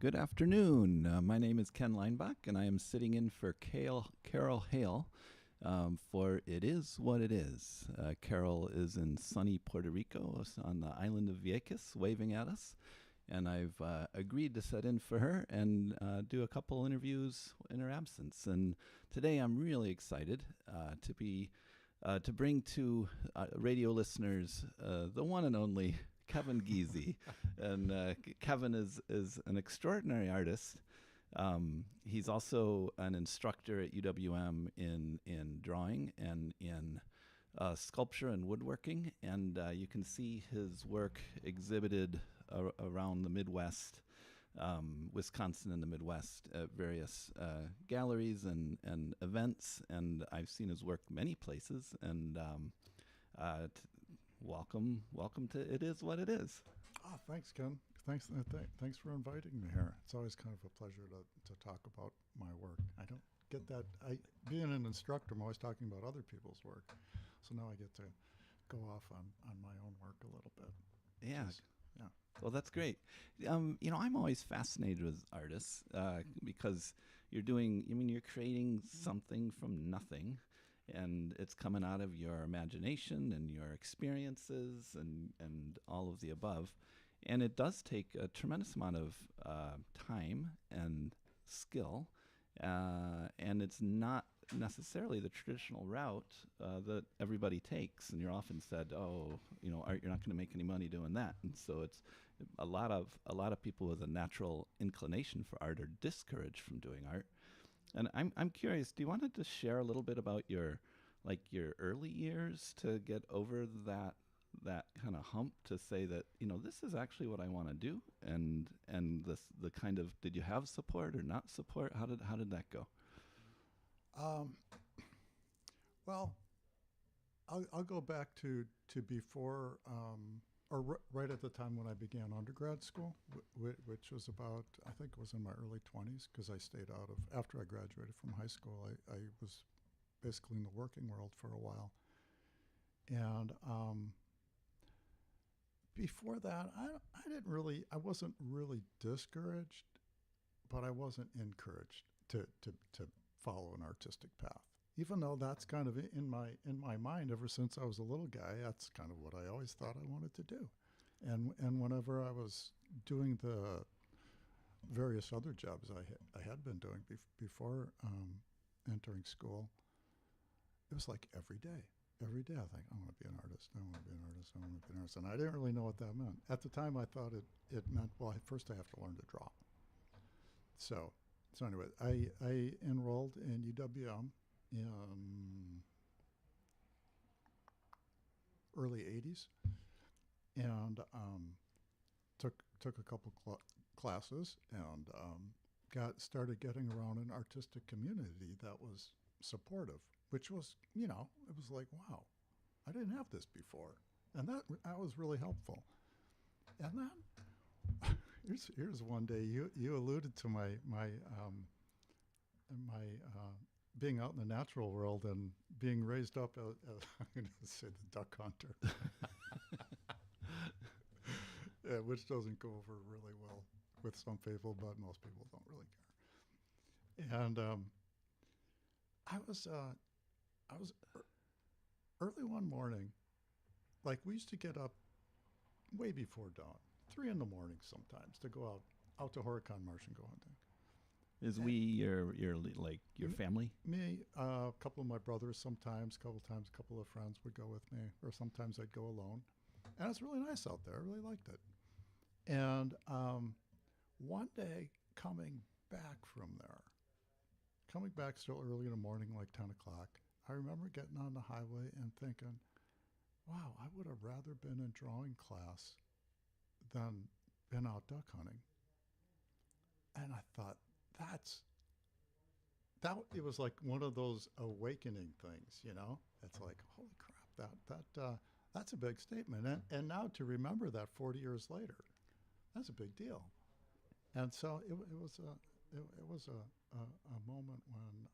Good afternoon. My name is Ken Leinbach, and I am sitting in for Carol Hale for It Is What It Is. Carol is in sunny Puerto Rico on the island of Vieques, waving at us. And I've agreed to set in for her and do a couple interviews in her absence. And today I'm really excited to bring to radio listeners the one and only Kevin Giese. And Kevin is an extraordinary artist. He's also an instructor at UWM in drawing and in sculpture and woodworking. And you can see his work exhibited around the Midwest, Wisconsin and the Midwest, at various galleries and events. And I've seen his work many places. And welcome to It Is What It Is. Oh, thanks, Ken. Thanks for inviting me here. It's always kind of a pleasure to talk about my work. I don't get that. Being an instructor, I'm always talking about other people's work. So now I get to go off on my own work a little bit. Yeah. Yeah. Well, that's great. I'm always fascinated with artists because you're creating something from nothing, and it's coming out of your imagination and your experiences and all of the above. And it does take a tremendous amount of time and skill, and it's not necessarily the traditional route that everybody takes. And you're often said, art, you're not going to make any money doing that. And so it's a lot of people with a natural inclination for art are discouraged from doing art. And I'm curious, do you want to just share a little bit about your early years to get over that kind of hump to say that, this is actually what I want to do, and the kind of, did you have support or not support? How did that go? Well, I'll go back to before, right at the time when I began undergrad school, which was about, I think it was in my early 20s, because I stayed out of, after I graduated from high school, I was basically in the working world for a while. And before that, I wasn't really discouraged, but I wasn't encouraged to follow an artistic path. Even though that's kind of in my mind ever since I was a little guy, that's kind of what I always thought I wanted to do. And whenever I was doing the various other jobs I had been doing before entering school, it was like every day I think, I want to be an artist, I want to be an artist, I want to be an artist. And I didn't really know what that meant. At the time I thought it meant, well, first I have to learn to draw. So anyway, I enrolled in UWM in early 80s and took a couple classes and started getting around an artistic community that was supportive, which was, it was like, wow, I didn't have this before. And that was really helpful. And then here's one day, you alluded to my being out in the natural world and being raised up as I'm going to say the duck hunter, yeah, which doesn't go over really well with some people, but most people don't really care. And I was early one morning, like we used to get up way before dawn, 3 a.m. sometimes, to go out to Horicon Marsh and go hunting. Is your family? Me, a couple of my brothers sometimes, a couple of friends would go with me, or sometimes I'd go alone. And it's really nice out there. I really liked it. And one day, coming back still early in the morning, like 10 o'clock, I remember getting on the highway and thinking, wow, I would have rather been in drawing class than been out duck hunting. And I thought, it was like one of those awakening things, It's like, holy crap, that's a big statement. And now to remember that 40 years later, that's a big deal. And so it was a moment when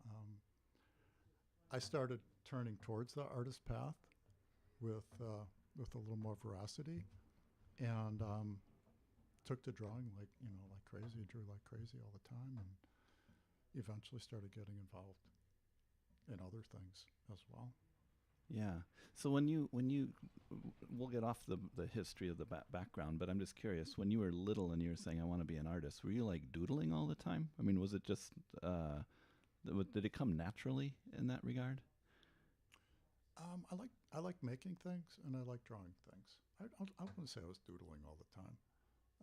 I started turning towards the artist path with a little more veracity. And took to drawing like crazy. I drew like crazy all the time, and eventually started getting involved in other things as well. Yeah. So when you we'll get off the history of the background, but I'm just curious. When you were little and you were saying I want to be an artist, were you like doodling all the time? I mean, was it just did it come naturally in that regard? I like making things and I like drawing things. I wouldn't say I was doodling all the time.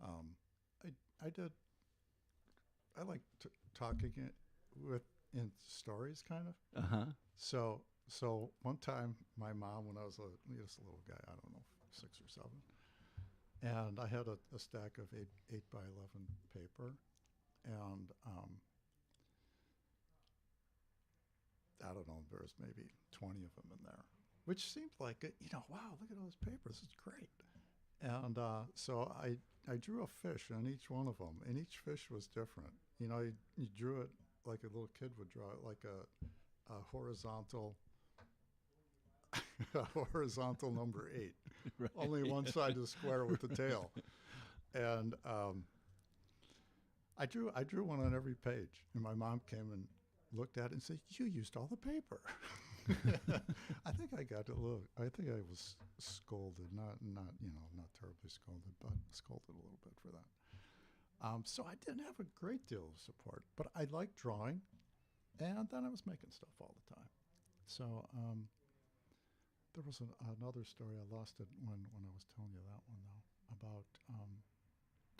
Um, I did. I like talking it with in stories, kind of. Uh huh. So one time, my mom, when I was just a little guy, I don't know, 6 or 7, and I had a stack of 8 by 11 paper, and I don't know, there was maybe 20 of them in there, which seemed like wow, look at all this paper, this is great. And so I drew a fish on each one of them, and each fish was different. You drew it like a little kid would draw it, like a horizontal a horizontal number 8. Right. Only one side is square with the tail. And I drew one on every page. And my mom came and looked at it and said, "You used all the paper." I think I was scolded, not terribly scolded, but scolded a little bit for that. So I didn't have a great deal of support, but I liked drawing, and then I was making stuff all the time. So there was another story. I lost it when I was telling you that one, though, about,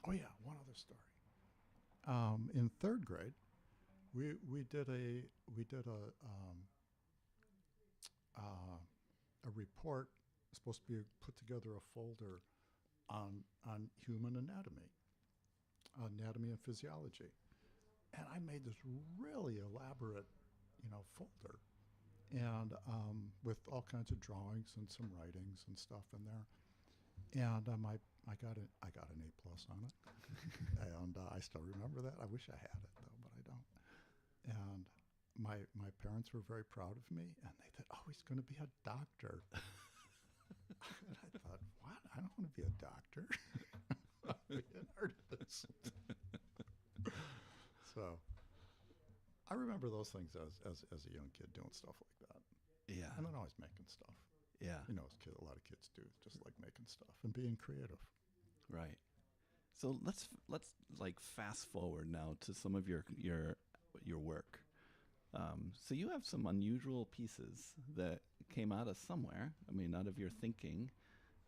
one other story. In 3rd grade, we did a report, supposed to be put together a folder on human anatomy and physiology. And I made this really elaborate, folder, and with all kinds of drawings and some writings and stuff in there. And I got an A+ on it, and I still remember that. I wish I had it though, but I don't. And my parents were very proud of me, and they thought, "Oh, he's going to be a doctor." And I thought, "What? I don't want to be a doctor. I want to be an artist." So I remember those things as a young kid, doing stuff like that. Yeah. And then always making stuff. Yeah. A lot of kids do, just like making stuff and being creative. Right. So let's like fast forward now to some of your work. So you have some unusual pieces that came out of somewhere. I mean, out of your thinking.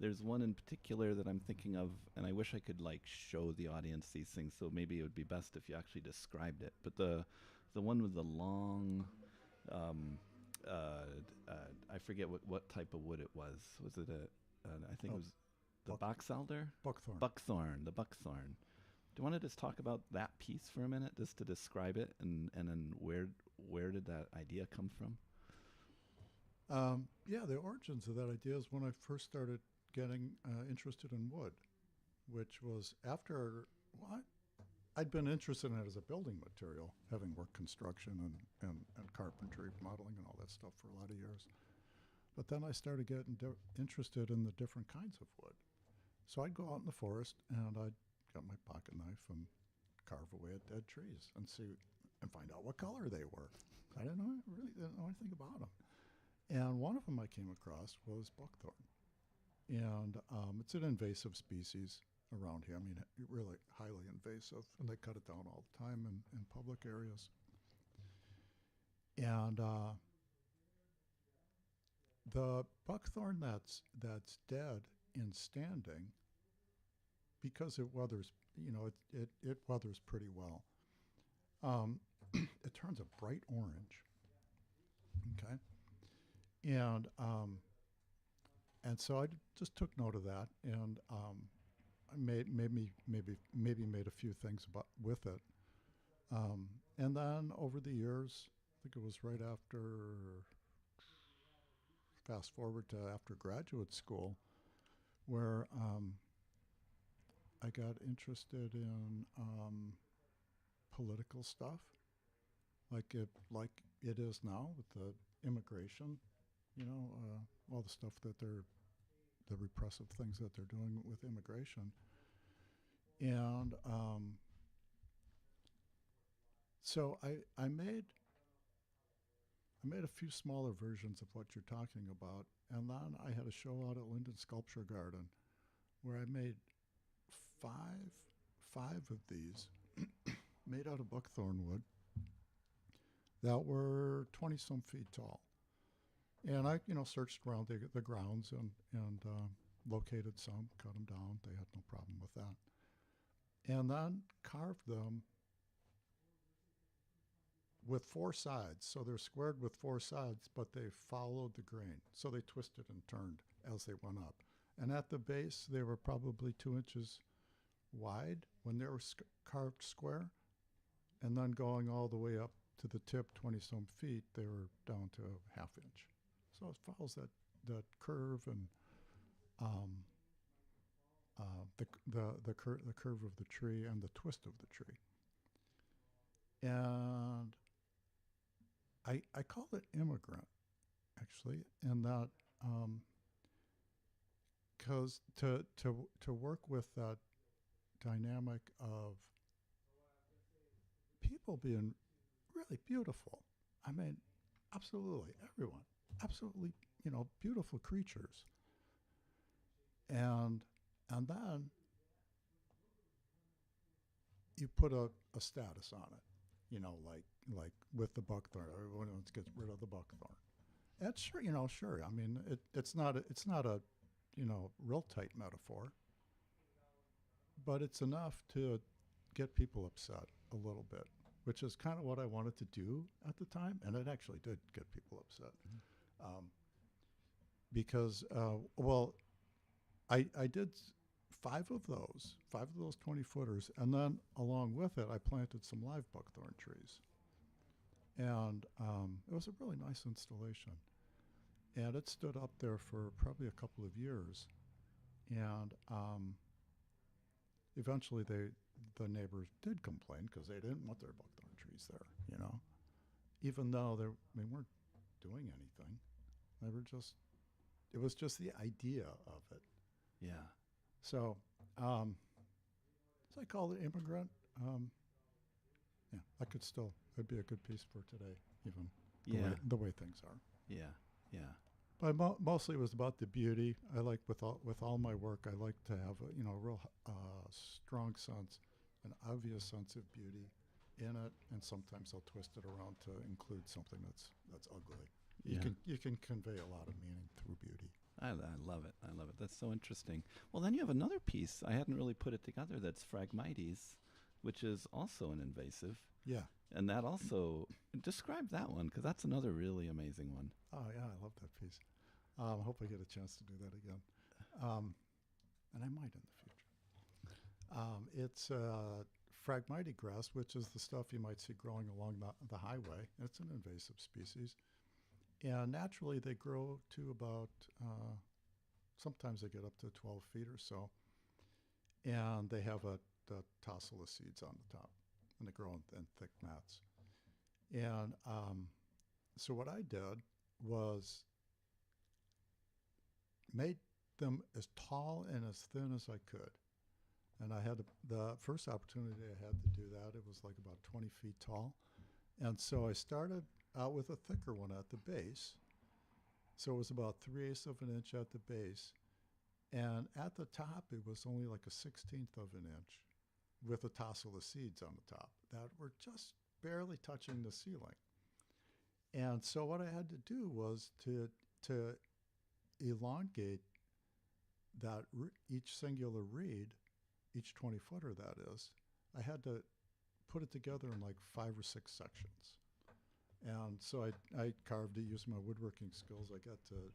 There's one in particular that I'm thinking of, and I wish I could like show the audience these things. So maybe it would be best if you actually described it. But the one with the long, I forget what type of wood it was. Was it I think it was the box elder? Buckthorn. The buckthorn. Do you want to just talk about that piece for a minute, just to describe it, and then where did that idea come from? The origins of that idea is when I first started getting interested in wood, which was after I'd been interested in it as a building material, having worked construction and carpentry, modeling, and all that stuff for a lot of years. But then I started getting interested in the different kinds of wood. So I'd go out in the forest and I'd get my pocket knife and carve away at dead trees and find out what color they were. I really didn't know anything about them. And one of them I came across was buckthorn. And it's an invasive species around here. I mean, really highly invasive. And they cut it down all the time in public areas. And the buckthorn that's dead in standing, because it weathers, it weathers pretty well. It turns a bright orange. Okay. And so I just took note of that, and I maybe made a few things with it. And then over the years, I think it was right after, fast forward to after graduate school, where I got interested in political stuff, like it is now with the immigration, all the stuff that the repressive things that they're doing with immigration. And so I made a few smaller versions of what you're talking about, and then I had a show out at Linden Sculpture Garden where I made five five of these made out of buckthorn wood that were 20 some feet tall. And I, searched around the grounds and located some, cut them down. They had no problem with that. And then carved them with four sides. So they're squared with four sides, but they followed the grain. So they twisted and turned as they went up. And at the base, they were probably 2 inches wide when they were carved square. And then going all the way up to the tip, 20 some feet, they were down to a half inch. So it follows that curve and the curve of the tree and the twist of the tree. And I call it immigrant, actually, in that because to work with that dynamic of people being really beautiful. I mean, absolutely everyone, absolutely, beautiful creatures. And then you put a status on it, like with the buckthorn. Everyone gets rid of the buckthorn. That's sure, sure. I mean, it's not a real tight metaphor, but it's enough to get people upset a little bit, which is kind of what I wanted to do at the time, and it actually did get people upset. Because, I did five of those 20-footers, and then along with it, I planted some live buckthorn trees. And it was a really nice installation. And it stood up there for probably a couple of years. And eventually the neighbors did complain because they didn't want their buckthorn trees there, even though they weren't doing anything. It was just the idea of it. Yeah. So I call it immigrant. Yeah, it'd be a good piece for today, even the way things are. Yeah. Yeah. But mostly it was about the beauty. I like with all my work, I like to have a real strong sense, an obvious sense of beauty in it, and sometimes I'll twist it around to include something that's ugly. You can convey a lot of meaning through beauty. I love it. I love it. That's so interesting. Well, then you have another piece. I hadn't really put it together. That's Phragmites, which is also an invasive. Yeah. And that also, describe that one, because that's another really amazing one. Oh, yeah, I love that piece. I hope I get a chance to do that again. And I might in the future. It's Phragmite grass, which is the stuff you might see growing along the highway. It's an invasive species. And naturally, they grow to about, sometimes they get up to 12 feet or so. And they have the tassel of seeds on the top. And they grow in thick mats. And so what I did was made them as tall and as thin as I could. And I had the first opportunity I had to do that, it was like about 20 feet tall. And so I started out with a thicker one at the base. So it was about 3/8 of an inch at the base. And at the top, it was only like a 1/16 of an inch with a tassel of seeds on the top that were just barely touching the ceiling. And so what I had to do was to elongate that each singular reed, each 20-footer that is, I had to put it together in like 5 or 6 sections. And so I carved it using my woodworking skills. I got to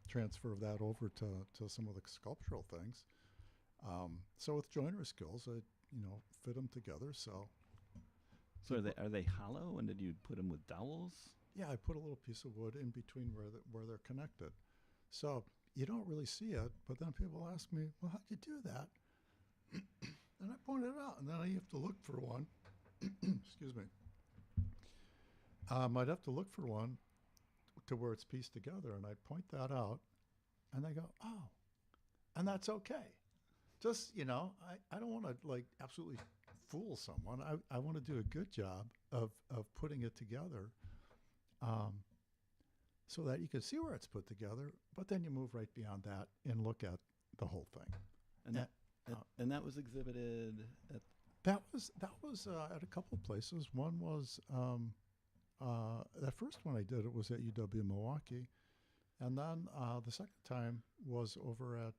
transfer that over to some of the sculptural things. So with joinery skills, I fit them together. So are they hollow? And did you put them with dowels? Yeah, I put a little piece of wood in between where they're connected. So you don't really see it, but then people ask me, well, how'd you do that? And I point it out, and then I have to look for one. Excuse me. I'd have to look for one to where it's pieced together, and I'd point that out, and they go, oh, and that's okay. just, I don't want to like absolutely fool someone. I want to do a good job of putting it together, um, so that you can see where it's put together, but then you move right beyond that and look at the whole thing. And And, and that was exhibited at. that was at a couple of places. One was that first one I did. It was at UWM Milwaukee, and then the second time was over at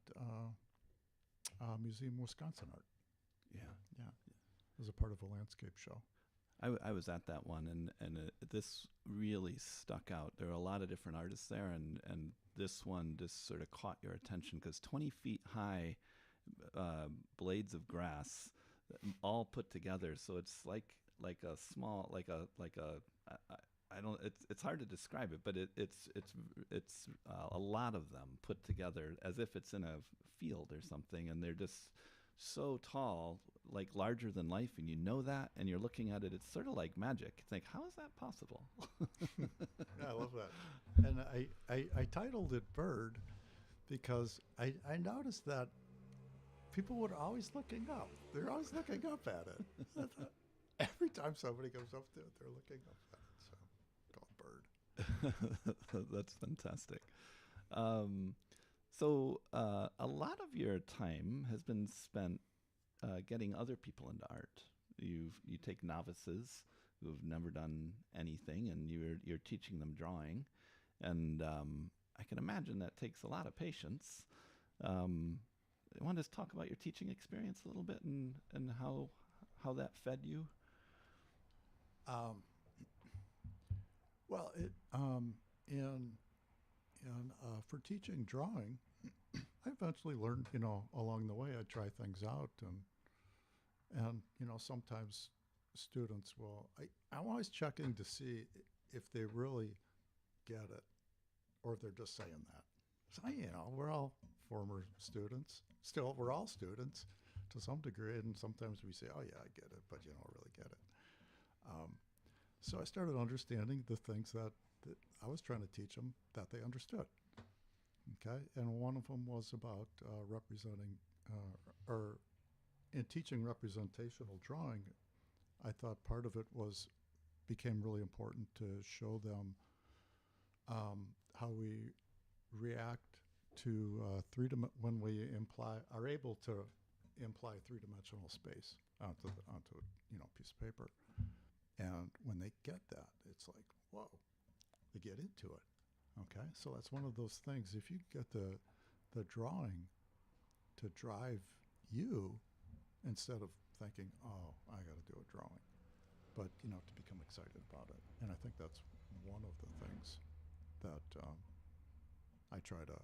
Museum Wisconsin Art. Yeah. Yeah, it was a part of a landscape show. I was at that one, and this really stuck out. There are a lot of different artists there, and this one just sort of caught your attention because 20 feet high blades of grass, all put together. So it's like a small I don't. It's hard to describe it, but it's a lot of them put together as if it's in a field or something, and they're just so tall, like larger than life, and you know that, and you're looking at it. It's sort of like magic. It's like, how is that possible? Yeah, I love that. And I titled it Bird because I noticed that people were always looking up. They're always looking up at it. Every time somebody comes up to it, they're looking up at it. So, called Bird. That's fantastic. So a lot of your time has been spent getting other people into art. You take novices who have never done anything, and you're teaching them drawing, and I can imagine that takes a lot of patience. I want to just talk about your teaching experience a little bit and how that fed you. Well, for teaching drawing, I eventually learned, along the way, I try things out, and sometimes students will. I'm always checking to see if they really get it, or if they're just saying that. So we're all former students. Still, we're all students to some degree, and sometimes we say, "Oh yeah, I get it," but you don't really get it. So I started understanding the things that I was trying to teach them that they understood. Okay, and one of them was about representing, or in teaching representational drawing. I thought part of it became really important to show them how we react to when we are able to imply three-dimensional space onto a piece of paper. And when they get that, it's like, whoa, they get into it. Okay, so that's one of those things. If you get the drawing to drive you instead of thinking, oh, I got to do a drawing, but to become excited about it. And I think that's one of the things that I try to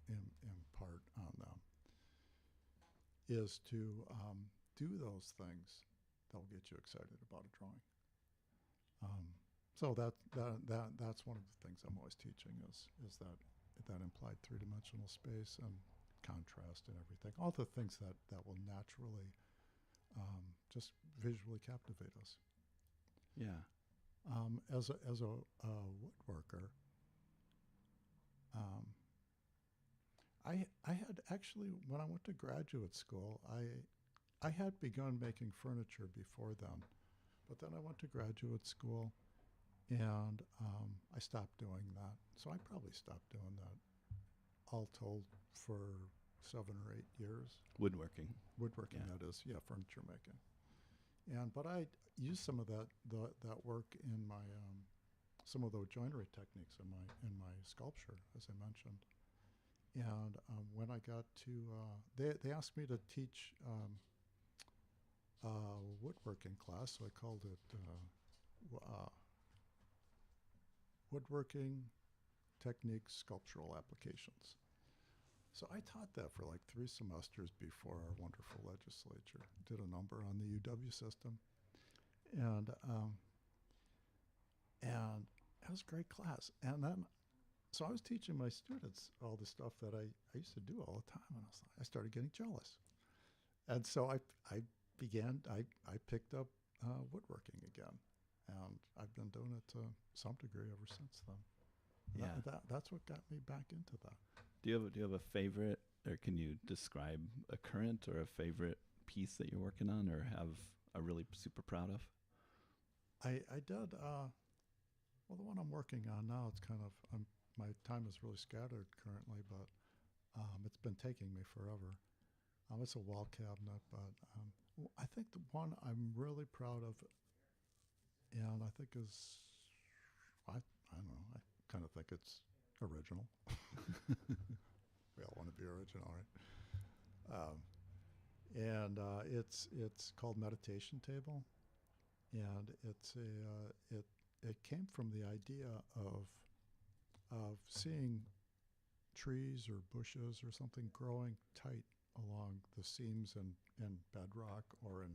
impart on them is to do those things that'll get you excited about a drawing. So that's one of the things I'm always teaching is that implied three-dimensional space and contrast and everything, all the things that will naturally just visually captivate us. Yeah. As a woodworker, I had actually, when I went to graduate school, I had begun making furniture before then, but then I went to graduate school, and I stopped doing that. So I probably stopped doing that, all told, for 7 or 8 years. Woodworking. Woodworking, Yeah. that is, yeah, furniture making. But I used some of that work in my some of the joinery techniques in my sculpture, as I mentioned. And when I got to, they asked me to teach woodworking class, so I called it Woodworking Techniques Sculptural Applications. So I taught that for like 3 semesters before our wonderful legislature did a number on the UW system. And that was a great class. And then, so I was teaching my students all the stuff that I used to do all the time, and I started getting jealous. And so I picked up woodworking again, and I've been doing it to some degree ever since then. Yeah. That's what got me back into that. Do you have a favorite or can you describe a current or a favorite piece that you're working on or have a really super proud of? I did. Well, the one I'm working on now, it's kind of my time is really scattered currently, but it's been taking me forever. It's a wall cabinet, but I think the one I'm really proud of, and I think is, I don't know, I kind of think it's original. We all want to be original, right? And it's called Meditation Table, and it came from the idea of seeing trees or bushes or something growing tight along the seams in bedrock or in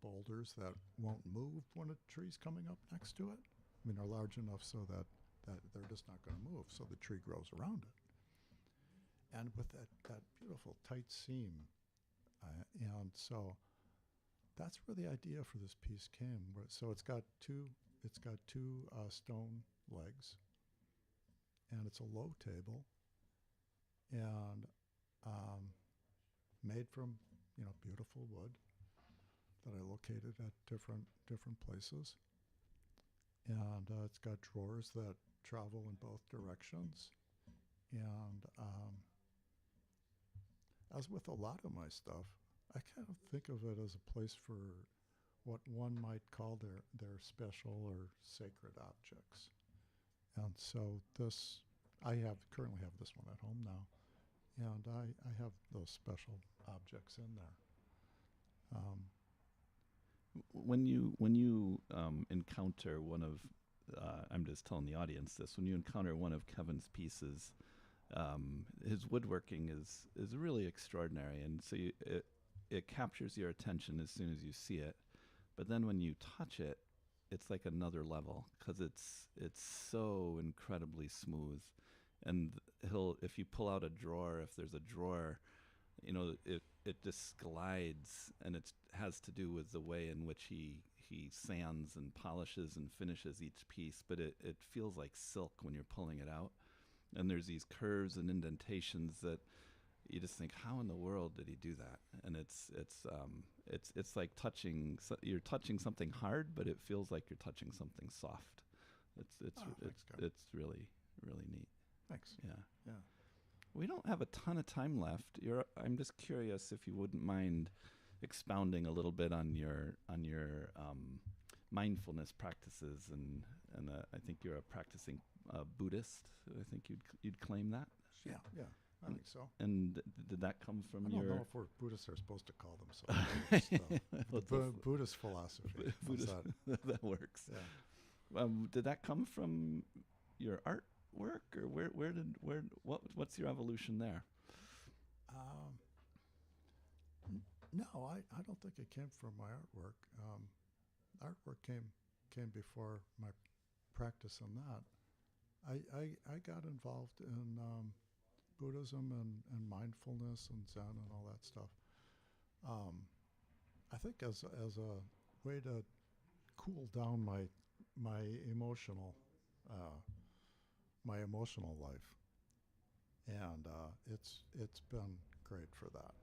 boulders that won't move when a tree's coming up next to it. I mean, they're large enough so that they're just not going to move, so the tree grows around it. And with that beautiful tight seam, and so that's where the idea for this piece came. So it's got two stone legs, and it's a low table, and made from beautiful wood that I located at different places, and it's got drawers that travel in both directions, and as with a lot of my stuff, I kind of think of it as a place for what one might call their special or sacred objects. And so I currently have this one at home now, and I have those special objects in there. When you encounter one of, I'm just telling the audience this, when you encounter one of Kevin's pieces, his woodworking is really extraordinary, and so it captures your attention as soon as you see it. But then when you touch it, it's like another level because it's so incredibly smooth. And if you pull out a drawer, if there's a drawer, it just glides, and it has to do with the way in which he sands and polishes and finishes each piece. But it feels like silk when you're pulling it out. And there's these curves and indentations that you just think, how in the world did he do that? And it's like you're touching something hard, but it feels like you're touching something soft. It's really really neat. Thanks. Yeah. We don't have a ton of time left. I'm just curious if you wouldn't mind expounding a little bit on your mindfulness practices, and I think you're a practicing Buddhist. I think you'd claim that. Yeah, I think so. And did that come from your? I don't know if we're Buddhists are supposed to call themselves Buddhist philosophy. Buddhist, that works. Yeah. Did that come from your artwork, or what's your evolution there? No, I don't think it came from my artwork. Artwork came before my practice on that. I got involved in Buddhism and mindfulness and Zen and all that stuff. I think as a way to cool down my emotional life, and it's been great for that.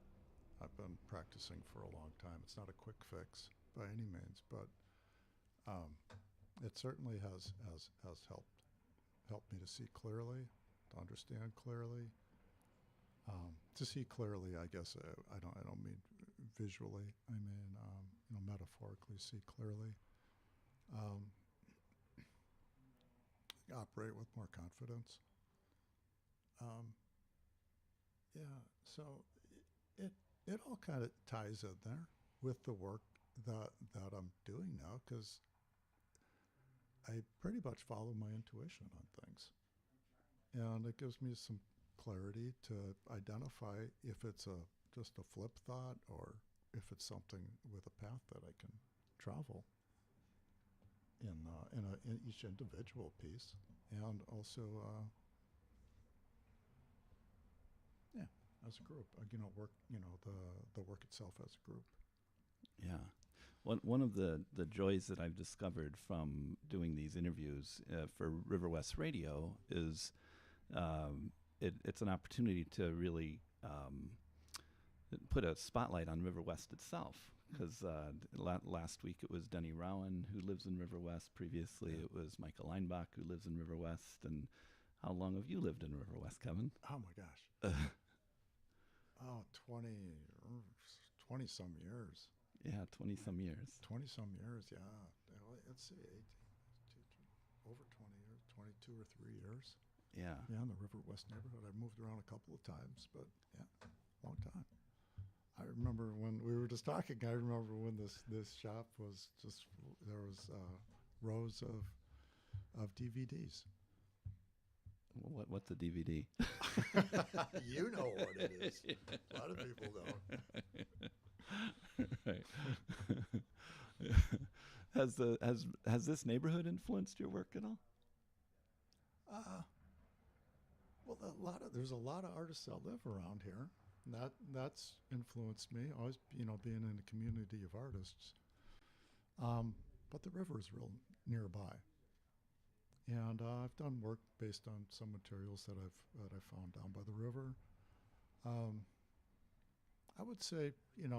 I've been practicing for a long time. It's not a quick fix by any means, but it certainly has helped me to see clearly, to understand clearly. To see clearly, I guess I don't mean visually. I mean metaphorically see clearly. Operate with more confidence. So it all kind of ties in there with the work that I'm doing now, because I pretty much follow my intuition on things, and it gives me some clarity to identify if it's just a flip thought or if it's something with a path that I can travel in each individual piece, and also as a group, work the work itself as a group. Yeah. One of the joys that I've discovered from doing these interviews for River West Radio is it's an opportunity to really put a spotlight on River West itself. Because last week it was Denny Rowan, who lives in River West. Previously it was Michael Leinbach, who lives in River West. And how long have you lived in River West, Kevin? Oh, my gosh. 20-some years. Yeah, 20-some years. 20-some years, yeah. Let's see, over 20 years, 22 or 3 years. Yeah. Yeah, in the River West neighborhood. I've moved around a couple of times, but yeah, long time. I remember when we were just talking, I remember when this shop was just, there was rows of DVDs. What's a DVD? You know what it is. A lot of people don't. Right. Has this neighborhood influenced your work at all? Well, there's a lot of artists that live around here. And that's influenced me. Always, being in a community of artists. But the river is real nearby, and I've done work based on some materials that I found down by the river. I would say, in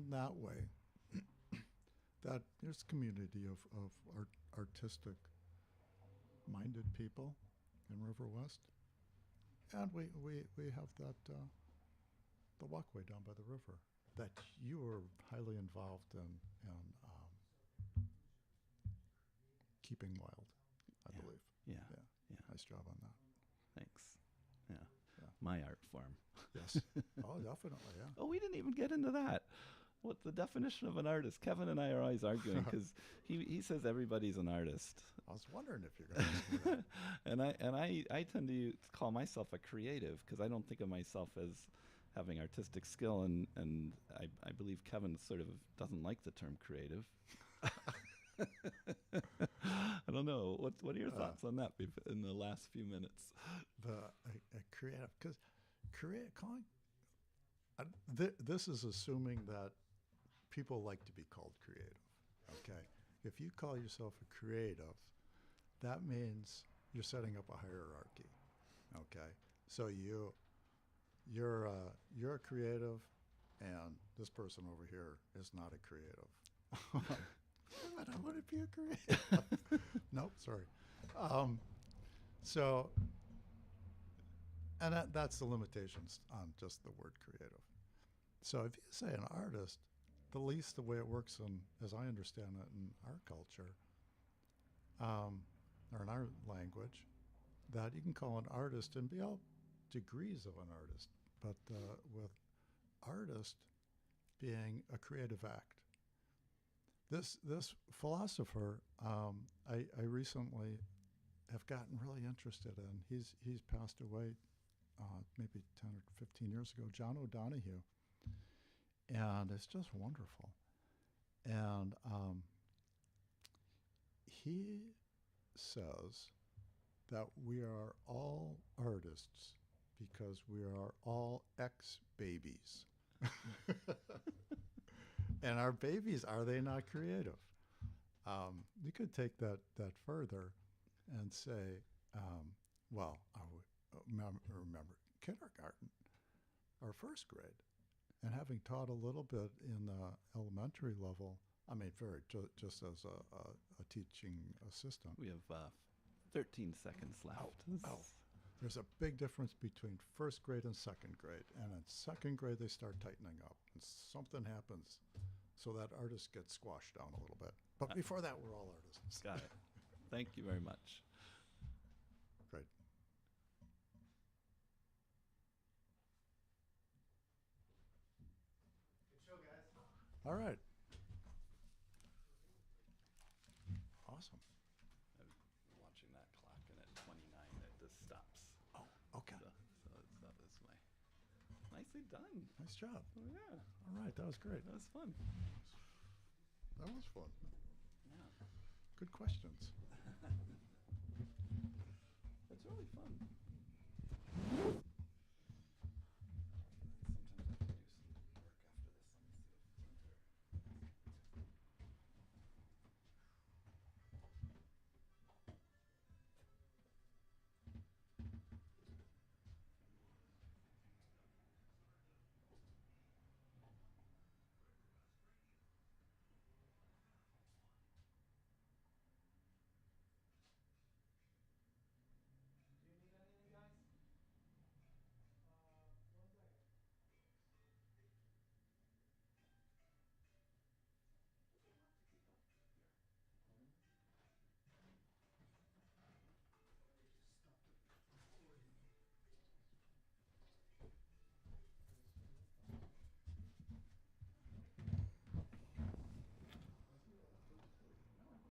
that way, that there's a community of artistic-minded people in River West, and we have that the walkway down by the river that you were highly involved in keeping wild, I believe. Yeah. Nice job on that. Thanks. Yeah. My art form. Yes. Oh, definitely, yeah. Oh, we didn't even get into that. What's the definition of an artist? Kevin and I are always arguing because he says everybody's an artist. I was wondering if you're going to ask me that. and I tend to call myself a creative because I don't think of myself as having artistic skill, and I believe Kevin sort of doesn't like the term creative. I don't know. What are your thoughts on that in the last few minutes? A creative, because calling. This is assuming that people like to be called creative. Okay, if you call yourself a creative, that means you're setting up a hierarchy. Okay, so you're a creative, and this person over here is not a creative. But I want to be a creative. Nope, sorry. So, and that's the limitations on just the word creative. So if you say an artist, the least the way it works as I understand it in our culture, or in our language, that you can call an artist and be all degrees of an artist, but with artist being a creative act. This philosopher, I recently have gotten really interested in. He's passed away maybe 10 or 15 years ago, John O'Donohue, and it's just wonderful. And he says that we are all artists because we are all ex-babies. And our babies, are they not creative? You could take that further and say, well, I would remember kindergarten or first grade, and having taught a little bit in the elementary level, I mean, just as a teaching assistant. We have 13 seconds left. There's a big difference between first grade and second grade. And in second grade, they start tightening up. And something happens so that artist gets squashed down a little bit. But before that, we're all artists. Got it. Thank you very much. Great. Good show, guys. All right. Awesome. I'm watching that clock, and at 29, it just stops. Oh, okay. So that was nicely done. Nice job. Oh, yeah, All right, that was great. that was fun. That was fun.